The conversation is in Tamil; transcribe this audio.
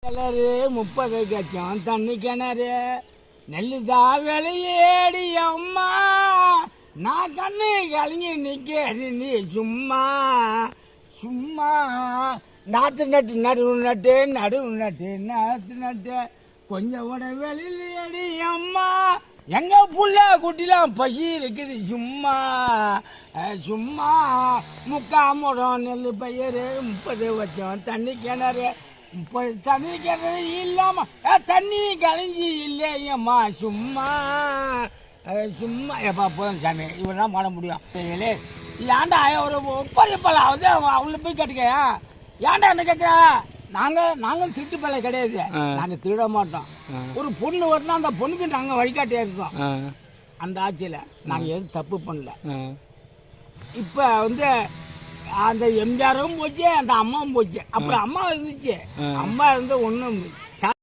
கிணறு 30 கச்சம் தண்ணி கிணறு நெல்லுதா வெளியேடி அம்மா நான் கண்ணு கலங்கி நிற்கிறி நீ சும்மா சும்மா நாற்று நட்டு நடுவு நட்டு நாற்று நட்டு கொஞ்சம் கூட வெளியேடி அம்மா எங்க புள்ள குட்டிலாம் பசி இருக்குது சும்மா சும்மா 3/4 முடம் நெல் பயிர் 30 வச்சம் தண்ணி கிணறு தண்ணி கிணறு இல்லாம தண்ணி கலைஞ்சி இல்லையம்மா சும்மா சும்மா எப்பா போதும் சாமி இவெல்லாம் பாட முடியும் ஏன்டா ஒரு ஒப்பரிப்பலாவது அவளை போய் கேட்டுக்கையா ஏன்டா என்ன கேட்க நாங்க திருட்டு பிள்ளை கிடையாது. நாங்க திருட மாட்டோம். ஒரு பொண்ணு வரணும் அந்த பொண்ணுக்கு நாங்க வழிகாட்டியா இருக்கோம். அந்த ஆட்சியில நாங்க எதுவும் தப்பு பண்ணல. இப்ப அந்த எம்ஜிஆரும் போச்சு அந்த அம்மாவும் போச்சு. அப்புறம் அம்மா இருந்துச்சு. அம்மா இருந்து ஒண்ணும்